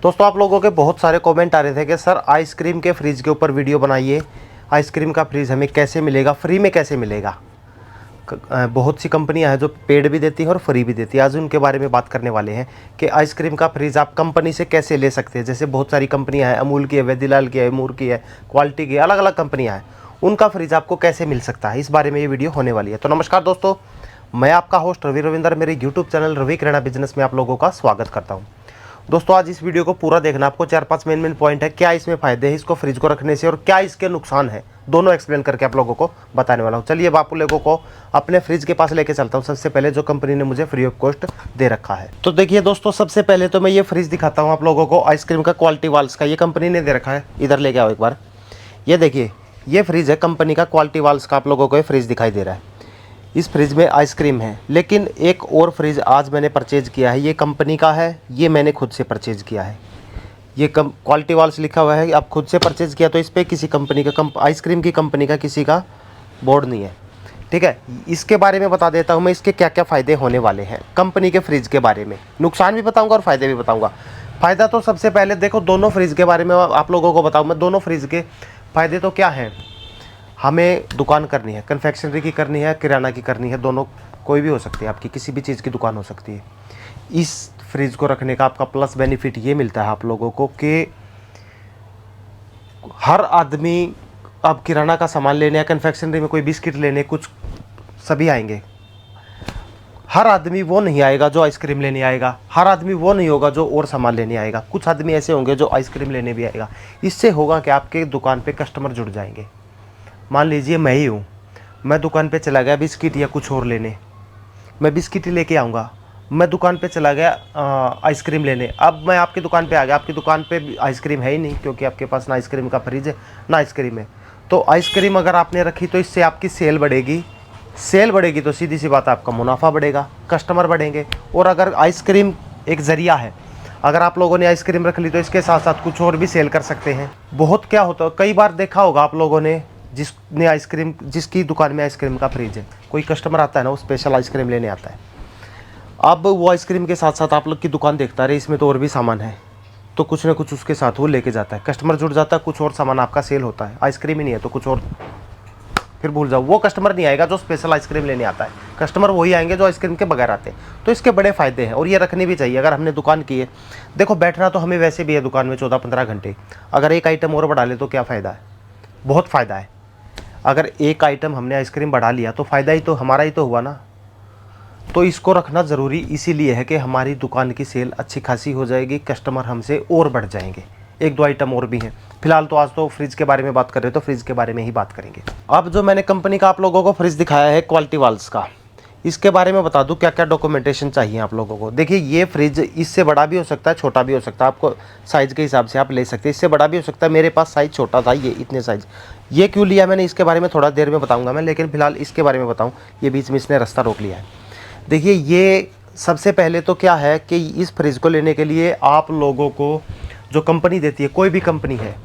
दोस्तों आप लोगों के बहुत सारे कमेंट आ रहे थे कि सर आइसक्रीम के फ्रिज के ऊपर वीडियो बनाइए, आइसक्रीम का फ्रिज हमें कैसे मिलेगा, फ्री में कैसे मिलेगा। बहुत सी कंपनियां हैं जो पेड भी देती हैं और फ्री भी देती है। आज उनके बारे में बात करने वाले हैं कि आइसक्रीम का फ्रिज आप कंपनी से कैसे ले सकते हैं। जैसे बहुत सारी कंपनियां हैं, अमूल की है, वेदीलाल की है, मूर की है, क्वालिटी की, अलग अलग कंपनियाँ हैं। उनका फ्रिज आपको कैसे मिल सकता है, इस बारे में ये वीडियो होने वाली है। तो नमस्कार दोस्तों, मैं आपका होस्ट रवि रविंदर, मेरे यूट्यूब चैनल रवि किराना बिजनेस में आप लोगों का स्वागत करता हूँ। दोस्तों आज इस वीडियो को पूरा देखना, आपको 4-5 मेन पॉइंट है, क्या इसमें फ़ायदे हैं इसको फ्रिज को रखने से और क्या इसके नुकसान है, दोनों एक्सप्लेन करके आप लोगों को बताने वाला हूँ। चलिए अब आप लोगों को अपने फ्रिज के पास लेके चलता हूँ। सबसे पहले जो कंपनी ने मुझे फ्री ऑफ कॉस्ट दे रखा है, तो देखिए दोस्तों, सबसे पहले तो मैं ये फ्रिज दिखाता हूँ आप लोगों को आइसक्रीम का, क्वालिटी वाल्स का। ये कंपनी ने दे रखा है, इधर लेके आओ एक बार। ये देखिए, ये फ्रिज है कंपनी का, क्वालिटी वाल्स का। आप लोगों को ये फ्रिज दिखाई दे रहा है। इस फ्रिज में आइसक्रीम है, लेकिन एक और फ्रिज आज मैंने परचेज़ किया है। ये कंपनी का है, ये मैंने खुद से परचेज़ किया है। ये क्वालिटी वाल्स लिखा हुआ है, आप खुद से परचेज़ किया तो इस पर किसी कंपनी का आइसक्रीम की कंपनी का किसी का बोर्ड नहीं है, ठीक है। इसके बारे में बता देता हूँ मैं, इसके क्या क्या फ़ायदे होने वाले हैं कंपनी के फ्रिज के बारे में। नुकसान भी बताऊँगा और फ़ायदे भी बताऊँगा। फ़ायदा तो सबसे पहले देखो, दोनों फ्रिज के बारे में आप लोगों को बताऊँ मैं। दोनों फ्रिज के फ़ायदे तो क्या हैं। हमें दुकान करनी है, कन्फेक्शनरी की करनी है, किराना की करनी है, दोनों कोई भी हो सकती है, आपकी किसी भी चीज़ की दुकान हो सकती है। इस फ्रिज को रखने का आपका प्लस बेनिफिट ये मिलता है आप लोगों को कि हर आदमी अब किराना का सामान लेने या कन्फेक्शनरी में कोई बिस्किट लेने कुछ सभी आएंगे। हर आदमी वो नहीं आएगा जो आइसक्रीम लेने आएगा, हर आदमी वो नहीं होगा जो और सामान लेने आएगा। कुछ आदमी ऐसे होंगे जो आइसक्रीम लेने भी आएगा। इससे होगा कि आपके दुकान पे कस्टमर जुड़ जाएंगे। मान लीजिए मैं ही हूँ, मैं दुकान पे चला गया बिस्किट या कुछ और लेने, मैं बिस्किट ही लेके आऊँगा। मैं दुकान पे चला गया आइसक्रीम लेने, अब मैं आपकी दुकान पे आ गया, आपकी दुकान पे आइसक्रीम है ही नहीं, क्योंकि आपके पास ना आइसक्रीम का फ्रिज है ना आइसक्रीम है। तो आइसक्रीम अगर आपने रखी तो इससे आपकी सेल बढ़ेगी। सेल बढ़ेगी तो सीधी सी बात है, आपका मुनाफा बढ़ेगा, कस्टमर बढ़ेंगे। और अगर आइसक्रीम एक ज़रिया है, अगर आप लोगों ने आइसक्रीम रख ली तो इसके साथ साथ कुछ और भी सेल कर सकते हैं। बहुत क्या होता है, कई बार देखा होगा आप लोगों ने, जिसने आइसक्रीम, जिसकी दुकान में आइसक्रीम का फ्रिज है, कोई कस्टमर आता है ना, वो स्पेशल आइसक्रीम लेने आता है। अब वो आइसक्रीम के साथ साथ आप लोग की दुकान देखता है, इसमें तो और भी सामान है, तो कुछ ना कुछ उसके साथ वो लेके जाता है, कस्टमर जुड़ जाता है, कुछ और सामान आपका सेल होता है। आइसक्रीम ही नहीं है तो कुछ और, फिर भूल जाओ, वो कस्टमर नहीं आएगा जो स्पेशल आइसक्रीम लेने आता है। कस्टमर वही आएंगे जो आइसक्रीम के बगैर आते हैं। तो इसके बड़े फ़ायदे हैं और ये रखनी भी चाहिए अगर हमने दुकान की है। देखो बैठना तो हमें वैसे भी है दुकान में 14-15 घंटे, अगर एक आइटम और बढ़ा ले तो क्या फ़ायदा है, बहुत फ़ायदा है। अगर एक आइटम हमने आइसक्रीम बढ़ा लिया तो फ़ायदा ही तो हमारा ही तो हुआ ना। तो इसको रखना ज़रूरी इसीलिए है कि हमारी दुकान की सेल अच्छी खासी हो जाएगी, कस्टमर हमसे और बढ़ जाएंगे। 1-2 आइटम और भी हैं। फिलहाल तो आज तो फ्रिज के बारे में बात कर रहे हो, तो फ्रिज के बारे में ही बात करेंगे। अब जो मैंने कंपनी का आप लोगों को फ्रिज दिखाया है क्वालिटी वाल्स का, इसके बारे में बता दूं क्या क्या डॉक्यूमेंटेशन चाहिए आप लोगों को। देखिए ये फ्रिज इससे बड़ा भी हो सकता है, छोटा भी हो सकता है, आपको साइज़ के हिसाब से आप ले सकते हैं। इससे बड़ा भी हो सकता है, मेरे पास साइज़ छोटा था, ये इतने साइज़। ये क्यों लिया मैंने, इसके बारे में थोड़ा देर में बताऊँगा मैं, लेकिन फिलहाल इसके बारे में बताऊँ। ये बीच में इसने रास्ता रोक लिया है। देखिए ये सबसे पहले तो क्या है कि इस फ्रिज को लेने के लिए आप लोगों को जो कंपनी देती है, कोई भी कंपनी है,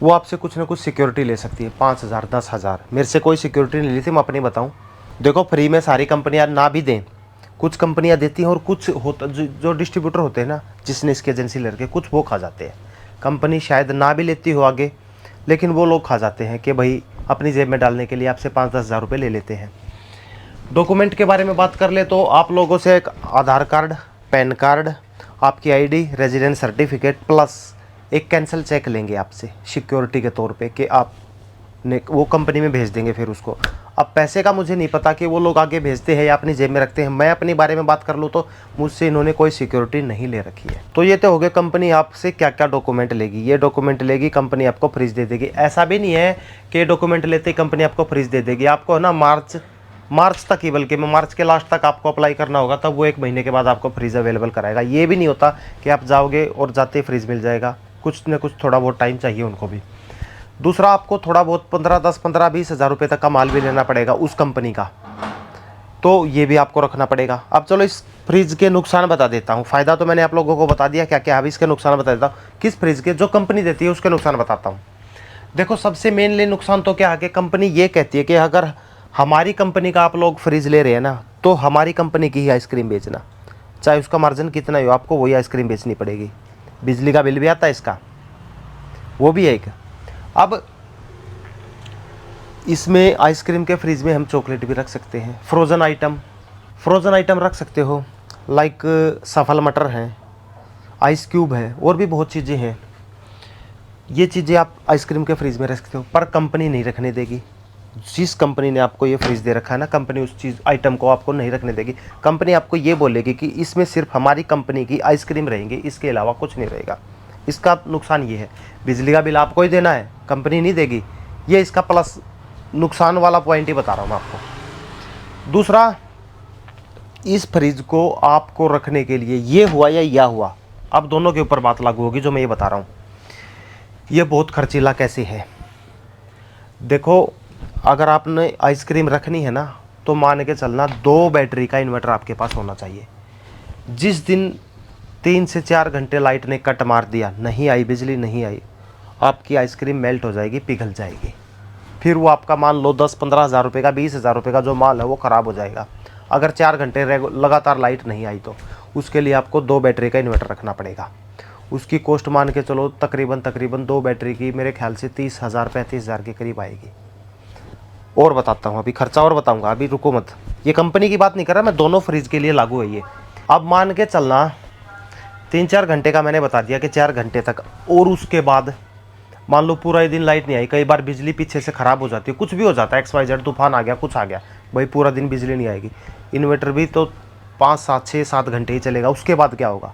वो आपसे कुछ ना कुछ सिक्योरिटी ले सकती है। 5,000 10,000, मेरे से कोई सिक्योरिटी नहीं ली थी, मैं अपनी बताऊं। देखो फ्री में सारी कंपनियां ना भी दें, कुछ कंपनियां देती हैं और कुछ होता जो डिस्ट्रीब्यूटर होते हैं ना, जिसने इसकी एजेंसी ले रखी, कुछ वो खा जाते हैं। कंपनी शायद ना भी लेती हो आगे, लेकिन वो लोग खा जाते हैं कि भाई अपनी जेब में डालने के लिए आपसे 5-10 हज़ार रुपये ले लेते हैं। डॉक्यूमेंट के बारे में बात कर ले तो आप लोगों से एक आधार कार्ड, पैन कार्ड, आपकी आईडी, रेजिडेंस सर्टिफिकेट प्लस एक कैंसिल चेक लेंगे आपसे सिक्योरिटी के तौर पे कि आप ने वो कंपनी में भेज देंगे फिर उसको। अब पैसे का मुझे नहीं पता कि वो लोग आगे भेजते हैं या अपनी जेब में रखते हैं। मैं अपने बारे में बात कर लूँ तो मुझसे इन्होंने कोई सिक्योरिटी नहीं ले रखी है। तो ये तो हो गया कंपनी आपसे क्या क्या डॉक्यूमेंट लेगी। ये डॉक्यूमेंट लेगी, कंपनी आपको फ्रिज दे देगी। ऐसा भी नहीं है कि डॉक्यूमेंट लेते ही कंपनी आपको फ्रिज दे देगी। आपको ना मार्च तक ही, बल्कि मार्च के लास्ट तक आपको अप्लाई करना होगा, तब वो 1 महीने के बाद आपको फ्रिज अवेलेबल कराएगा। ये भी नहीं होता कि आप जाओगे और जाते ही फ्रिज मिल जाएगा, कुछ न कुछ थोड़ा बहुत टाइम चाहिए उनको भी। दूसरा, आपको थोड़ा बहुत 15-20 हज़ार रुपये तक का माल भी लेना पड़ेगा उस कंपनी का, तो ये भी आपको रखना पड़ेगा। अब चलो इस फ्रिज के नुकसान बता देता हूँ। फ़ायदा तो मैंने आप लोगों को बता दिया क्या क्या है, अब इसके नुकसान बता देता हूँ। किस फ्रिज के, जो कंपनी देती है उसके नुकसान बताता हूँ। देखो सबसे मेनली नुकसान तो क्या है कि कंपनी ये कहती है कि अगर हमारी कंपनी का आप लोग फ्रिज ले रहे हैं ना, तो हमारी कंपनी की ही आइसक्रीम बेचना, चाहे उसका मार्जिन कितना ही हो, आपको वही आइसक्रीम बेचनी पड़ेगी। बिजली का बिल भी आता है इसका, वो भी है एक। अब इसमें आइसक्रीम के फ्रिज में हम चॉकलेट भी रख सकते हैं, फ्रोज़न आइटम रख सकते हो, लाइक सफल मटर हैं, आइस क्यूब है, और भी बहुत चीज़ें हैं। ये चीज़ें आप आइसक्रीम के फ्रिज में रख सकते हो, पर कंपनी नहीं रखने देगी। जिस कंपनी ने आपको ये फ्रिज दे रखा है ना, कंपनी उस चीज़ आइटम को आपको नहीं रखने देगी। कंपनी आपको ये बोलेगी कि इसमें सिर्फ हमारी कंपनी की आइसक्रीम रहेंगी, इसके अलावा कुछ नहीं रहेगा। इसका नुकसान ये है, बिजली का बिल आपको ही देना है, कंपनी नहीं देगी। ये इसका प्लस नुकसान वाला पॉइंट ही बता रहा हूँ मैं आपको। दूसरा, इस फ्रिज को आपको रखने के लिए ये हुआ या यह हुआ, अब दोनों के ऊपर बात लागू होगी जो मैं ये बता रहा हूँ। ये बहुत खर्चीला कैसे है, देखो, अगर आपने आइसक्रीम रखनी है ना, तो मान के चलना 2 बैटरी का इन्वर्टर आपके पास होना चाहिए। जिस दिन 3 से 4 घंटे लाइट ने कट मार दिया, नहीं आई बिजली, नहीं आई, आपकी आइसक्रीम मेल्ट हो जाएगी, पिघल जाएगी। फिर वो आपका मान लो 10-15 हज़ार रुपये का, 20 हज़ार रुपये का जो माल है वो ख़राब हो जाएगा। अगर 4 घंटे लगातार लाइट नहीं आई तो उसके लिए आपको 2 बैटरी का इन्वर्टर रखना पड़ेगा। उसकी कॉस्ट मान के चलो तकरीबन 2 बैटरी की मेरे ख्याल से 30,000 35,000 के करीब आएगी। और बताता हूँ, अभी खर्चा और बताऊँगा, अभी रुको मत। ये कंपनी की बात नहीं कर रहा मैं, दोनों फ्रिज के लिए लागू है ये। अब मान के चलना 3-4 घंटे का मैंने बता दिया कि 4 घंटे तक, और उसके बाद मान लो पूरा ही दिन लाइट नहीं आई, कई बार बिजली पीछे से ख़राब हो जाती है, कुछ भी हो जाता है, XYZ तूफान आ गया, कुछ आ गया, भाई पूरा दिन बिजली नहीं आएगी। इन्वर्टर भी तो 5-7 घंटे ही चलेगा, उसके बाद क्या होगा,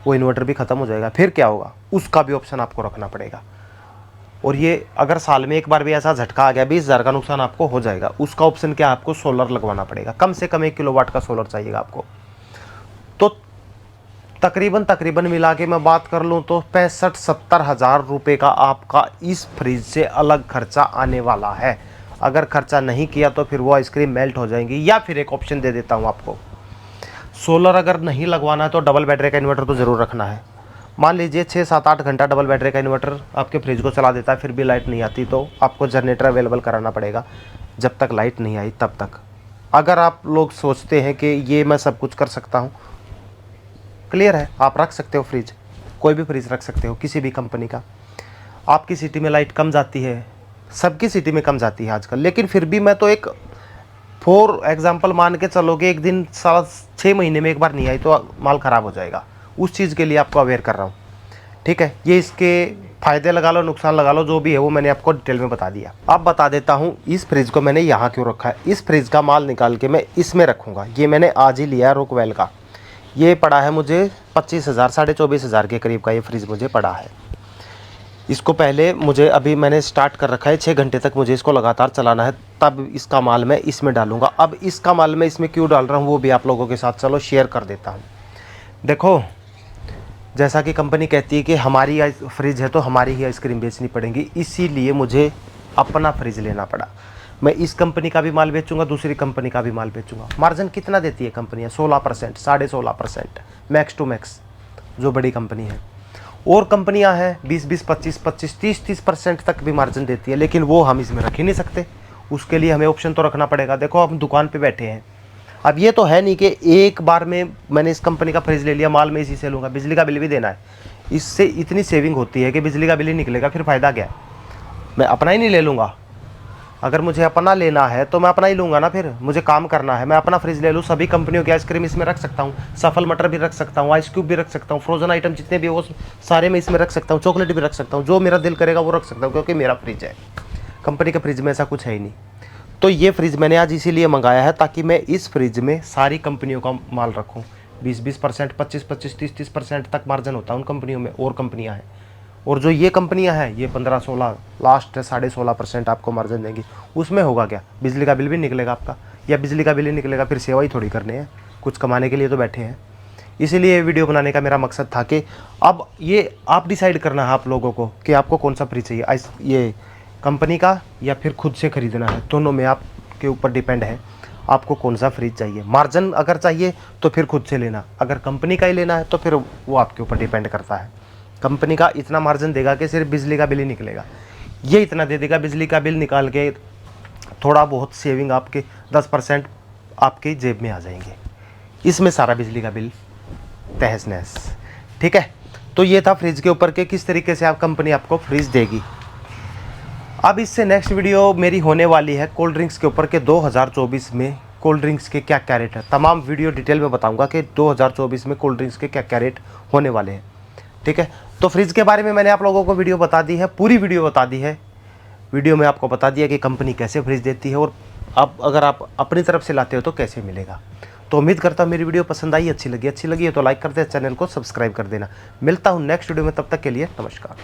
वो इन्वर्टर भी ख़त्म हो जाएगा, फिर क्या होगा, उसका भी ऑप्शन आपको रखना पड़ेगा। और ये अगर साल में एक बार भी ऐसा झटका आ गया, 20,000 का नुकसान आपको हो जाएगा, उसका ऑप्शन क्या, आपको सोलर लगवाना पड़ेगा, कम से कम 1 किलोवाट का सोलर चाहिएगा आपको। तो तकरीबन मिला के मैं बात कर लूँ तो 65-70 हज़ार रुपये का आपका इस फ्रिज से अलग खर्चा आने वाला है। अगर खर्चा नहीं किया तो फिर वो आइसक्रीम मेल्ट हो जाएंगी। या फिर एक ऑप्शन दे देता हूँ आपको, सोलर अगर नहीं लगवाना है तो डबल बैटरी का इन्वर्टर तो ज़रूर रखना है। मान लीजिए 6-7-8 घंटा डबल बैटरी का इन्वर्टर आपके फ्रिज को चला देता है, फिर भी लाइट नहीं आती, तो आपको जनरेटर अवेलेबल कराना पड़ेगा जब तक लाइट नहीं आई तब तक। अगर आप लोग सोचते हैं कि ये मैं सब कुछ कर सकता हूँ, क्लियर है, आप रख सकते हो फ्रिज, कोई भी फ्रिज रख सकते हो किसी भी कंपनी का। आपकी सिटी में लाइट कम जाती है, सबकी सिटी में कम जाती है आजकल, लेकिन फिर भी मैं तो एक फॉर एग्जांपल मान के चलोगे, एक दिन 6 महीने में एक बार नहीं आई तो माल ख़राब हो जाएगा, उस चीज़ के लिए आपको अवेयर कर रहा हूँ। ठीक है, ये इसके फ़ायदे लगा लो, नुकसान लगा लो, जो भी है वो मैंने आपको डिटेल में बता दिया। अब बता देता हूँ इस फ्रिज को मैंने यहाँ क्यों रखा है। इस फ्रिज का माल निकाल के मैं इसमें रखूँगा। ये मैंने आज ही लिया है रोकवेल का, ये पड़ा है मुझे 25,000 24,000 के करीब का ये फ्रिज मुझे पड़ा है। इसको पहले मुझे, अभी मैंने स्टार्ट कर रखा है, 6 घंटे तक मुझे इसको लगातार चलाना है, तब इसका माल मैं इसमें डालूंगा। अब इसका माल मैं इसमें क्यों डाल रहा हूँ वो भी आप लोगों के साथ चलो शेयर कर देता हूँ। देखो, जैसा कि कंपनी कहती है कि हमारी फ्रिज है तो हमारी ही आइसक्रीम बेचनी पड़ेगी, इसीलिए मुझे अपना फ्रिज लेना पड़ा। मैं इस कंपनी का भी माल बेचूंगा, दूसरी कंपनी का भी माल बेचूंगा। मार्जिन कितना देती है कंपनियाँ? 16%, 16.5%, मैक्स टू मैक्स जो बड़ी कंपनी है। और कंपनियां हैं 20-20, 25-25, 30-30% तक भी मार्जिन देती है, लेकिन वो हम इसमें रख ही नहीं सकते। उसके लिए हमें ऑप्शन तो रखना पड़ेगा। देखो, हम दुकान पे बैठे हैं, अब ये तो है नहीं कि एक बार में मैंने इस कंपनी का फ्रिज ले लिया, माल में इसी से लूँगा, बिजली का बिल भी देना है। इससे इतनी सेविंग होती है कि बिजली का बिल ही निकलेगा, फिर फ़ायदा क्या है? मैं अपना ही नहीं ले लूँगा। अगर मुझे अपना लेना है तो मैं अपना ही लूँगा ना, फिर मुझे काम करना है, मैं अपना फ्रिज ले लूँ, सभी कंपनियों की आइसक्रीम इसमें रख सकता हूँ, सफल मटर भी रख सकता हूँ, आइस क्यूब भी रख सकता हूँ, फ्रोजन आइटम जितने भी वो सारे मैं इसमें रख सकता हूँ, चॉकलेट भी रख सकता हूँ, जो मेरा दिल करेगा वो रख सकता हूँ, क्योंकि मेरा फ्रिज है। कंपनी के फ्रिज में ऐसा कुछ है ही नहीं। तो ये फ्रिज मैंने आज इसीलिए मंगाया है ताकि मैं इस फ्रिज में सारी कंपनियों का माल रखूँ। 20-20%, 25-25, 30-30% तक मार्जिन होता है उन कंपनियों में, और कंपनियाँ हैं। और जो ये कंपनियां हैं ये 15-16, लास्ट है 16.5% आपको मार्जिन देंगी। उसमें होगा क्या? बिजली का बिल भी निकलेगा आपका, या बिजली का बिल ही निकलेगा, फिर सेवा ही थोड़ी करनी है, कुछ कमाने के लिए तो बैठे हैं। इसीलिए वीडियो बनाने का मेरा मकसद था कि अब ये आप डिसाइड करना है आप लोगों को कि आपको कौन सा फ्रिज चाहिए, ये कंपनी का या फिर खुद से ख़रीदना है। दोनों में आपके ऊपर डिपेंड है आपको कौन सा फ्रिज चाहिए। मार्जिन अगर चाहिए तो फिर खुद से लेना, अगर कंपनी का ही लेना है तो फिर वो आपके ऊपर डिपेंड करता है। कंपनी का इतना मार्जिन देगा कि सिर्फ बिजली का बिल ही निकलेगा, ये इतना दे देगा, बिजली का बिल निकाल के थोड़ा बहुत सेविंग आपके 10% आपकी जेब में आ जाएंगे, इसमें सारा बिजली का बिल तहस नहस। ठीक है, तो ये था फ्रिज के ऊपर के किस तरीके से आप कंपनी आपको फ्रिज देगी। अब इससे नेक्स्ट वीडियो मेरी होने वाली है कोल्ड ड्रिंक्स के ऊपर के 2024 में कोल्ड ड्रिंक्स के क्या क्या रेट है। तमाम वीडियो डिटेल में बताऊंगा कि 2024 में कोल्ड ड्रिंक्स के क्या क्या रेट होने वाले हैं। ठीक है, तो फ्रिज के बारे में मैंने आप लोगों को वीडियो बता दी है, पूरी वीडियो बता दी है। वीडियो में आपको बता दिया कि कंपनी कैसे फ्रिज देती है और अब अगर आप अपनी तरफ से लाते हो तो कैसे मिलेगा। तो उम्मीद करता हूँ मेरी वीडियो पसंद आई, अच्छी लगी है तो लाइक कर दे, चैनल को सब्सक्राइब कर देना। मिलता हूँ नेक्स्ट वीडियो में, तब तक के लिए नमस्कार।